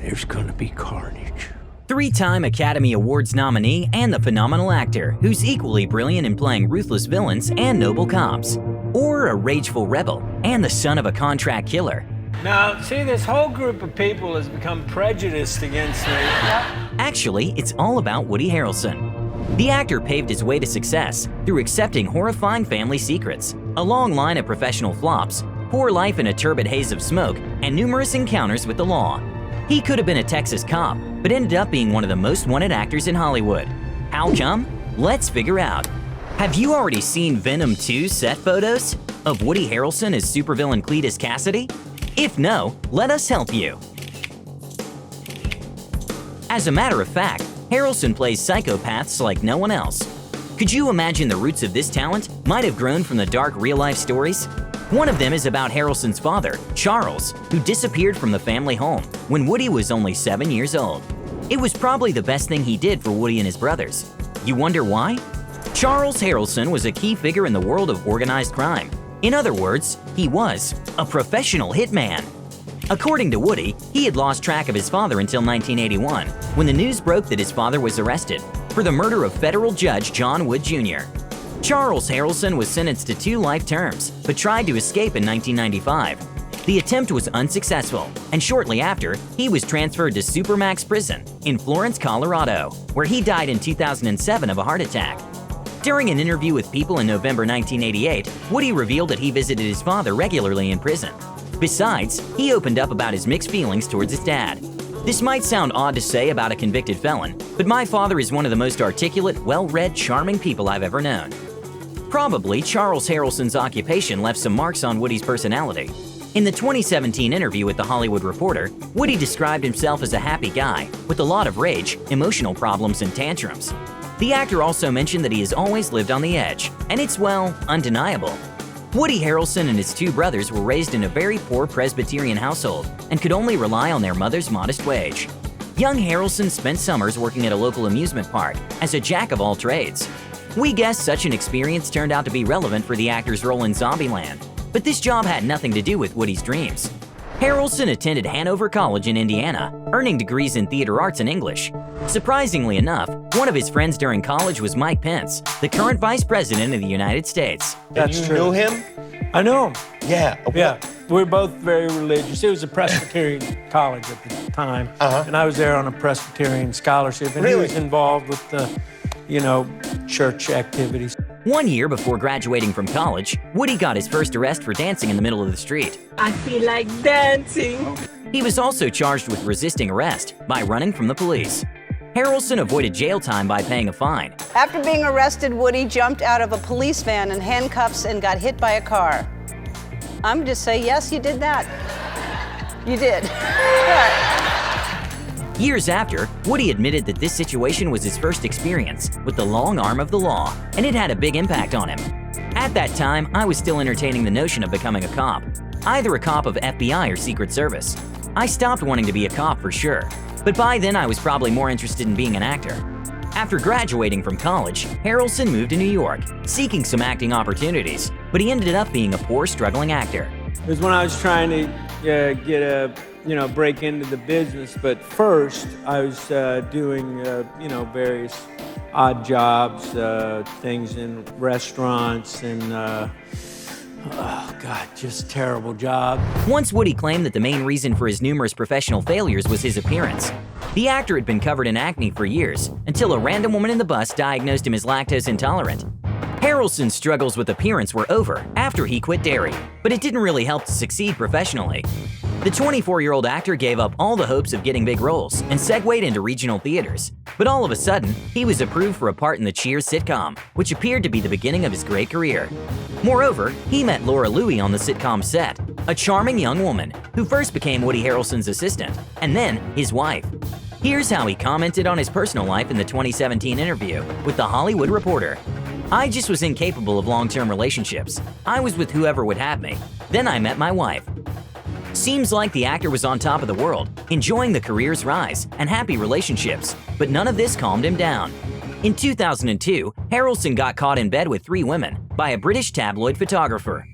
there's gonna be carnage. Three-time Academy Awards nominee and the phenomenal actor who's equally brilliant in playing ruthless villains and noble cops. Or a rageful rebel and the son of a contract killer. Now, see, this whole group of people has become prejudiced against me. Actually, it's all about Woody Harrelson. The actor paved his way to success through accepting horrifying family secrets, a long line of professional flops, poor life in a turbid haze of smoke, and numerous encounters with the law. He could have been a Texas cop, but ended up being one of the most wanted actors in Hollywood. How come? Let's figure out. Have you already seen Venom 2 set photos of Woody Harrelson as supervillain Cletus Cassidy? If no, let us help you. As a matter of fact, Harrelson plays psychopaths like no one else. Could you imagine the roots of this talent might have grown from the dark real-life stories? One of them is about Harrelson's father, Charles, who disappeared from the family home when Woody was only 7 years old. It was probably the best thing he did for Woody and his brothers. You wonder why? Charles Harrelson was a key figure in the world of organized crime. In other words, he was a professional hitman. According to Woody, he had lost track of his father until 1981, when the news broke that his father was arrested for the murder of federal judge John Wood Jr. Charles Harrelson was sentenced to 2 life terms, but tried to escape in 1995. The attempt was unsuccessful, and shortly after, he was transferred to Supermax Prison in Florence, Colorado, where he died in 2007 of a heart attack. During an interview with People in November 1988, Woody revealed that he visited his father regularly in prison. Besides, he opened up about his mixed feelings towards his dad. This might sound odd to say about a convicted felon, but my father is one of the most articulate, well-read, charming people I've ever known. Probably, Charles Harrelson's occupation left some marks on Woody's personality. In the 2017 interview with The Hollywood Reporter, Woody described himself as a happy guy with a lot of rage, emotional problems, and tantrums. The actor also mentioned that he has always lived on the edge, and it's, well, undeniable. Woody Harrelson and his 2 brothers were raised in a very poor Presbyterian household and could only rely on their mother's modest wage. Young Harrelson spent summers working at a local amusement park as a jack of all trades. We guess such an experience turned out to be relevant for the actor's role in Zombieland, but this job had nothing to do with Woody's dreams. Harrelson attended Hanover College in Indiana, earning degrees in theater arts and English. Surprisingly enough, one of his friends during college was Mike Pence, the current Vice President of the United States. That's true. You knew him? I know him. Yeah. Okay. Yeah. We're both very religious. It was a Presbyterian college at the time, and I was there on a Presbyterian scholarship, and he was involved with the, church activities. 1 year before graduating from college, Woody got his first arrest for dancing in the middle of the street. I feel like dancing. He was also charged with resisting arrest by running from the police. Harrelson avoided jail time by paying a fine. After being arrested, Woody jumped out of a police van in handcuffs and got hit by a car. I'm just say, yes, you did that. You did. Years after, Woody admitted that this situation was his first experience with the long arm of the law, and it had a big impact on him. At that time, I was still entertaining the notion of becoming a cop, either a cop of FBI or Secret Service. I stopped wanting to be a cop for sure, but by then I was probably more interested in being an actor. After graduating from college, Harrelson moved to New York, seeking some acting opportunities, but he ended up being a poor, struggling actor. It was when I was trying to break into the business, but first I was doing, various odd jobs, things in restaurants and, just terrible job. Once Woody claimed that the main reason for his numerous professional failures was his appearance. The actor had been covered in acne for years, until a random woman in the bus diagnosed him as lactose intolerant. Harrelson's struggles with appearance were over after he quit dairy, but it didn't really help to succeed professionally. The 24-year-old actor gave up all the hopes of getting big roles and segued into regional theaters. But all of a sudden, he was approved for a part in the Cheers sitcom, which appeared to be the beginning of his great career. Moreover, he met Laura Louie on the sitcom set, a charming young woman who first became Woody Harrelson's assistant and then his wife. Here's how he commented on his personal life in the 2017 interview with The Hollywood Reporter. "I just was incapable of long-term relationships. I was with whoever would have me. Then I met my wife." Seems like the actor was on top of the world, enjoying the career's rise and happy relationships, but none of this calmed him down. In 2002, Harrelson got caught in bed with 3 women by a British tabloid photographer.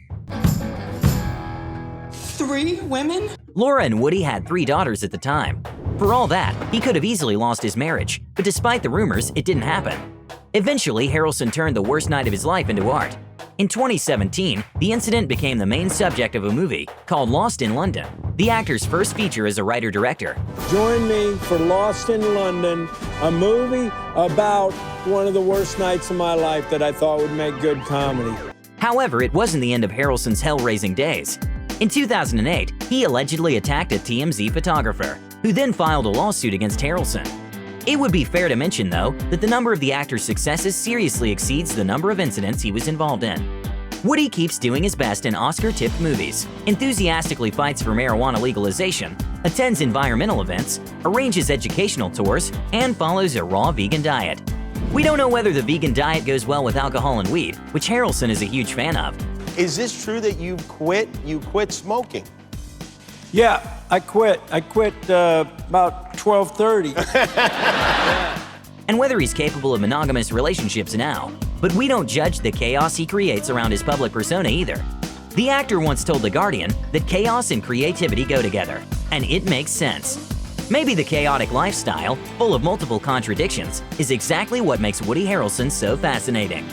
3 women? Laura and Woody had 3 daughters at the time. For all that, he could have easily lost his marriage, but despite the rumors, it didn't happen. Eventually, Harrelson turned the worst night of his life into art. In 2017, the incident became the main subject of a movie called Lost in London, the actor's first feature as a writer-director. Join me for Lost in London, a movie about one of the worst nights of my life that I thought would make good comedy. However, it wasn't the end of Harrelson's hell-raising days. In 2008, he allegedly attacked a TMZ photographer, who then filed a lawsuit against Harrelson. It would be fair to mention, though, that the number of the actor's successes seriously exceeds the number of incidents he was involved in. Woody keeps doing his best in Oscar-tipped movies, enthusiastically fights for marijuana legalization, attends environmental events, arranges educational tours, and follows a raw vegan diet. We don't know whether the vegan diet goes well with alcohol and weed, which Harrelson is a huge fan of. Is this true that you quit smoking? Yeah, I quit. I quit about 12:30. And whether he's capable of monogamous relationships now. But we don't judge the chaos he creates around his public persona either. The actor once told The Guardian that chaos and creativity go together, and it makes sense. Maybe the chaotic lifestyle, full of multiple contradictions, is exactly what makes Woody Harrelson so fascinating.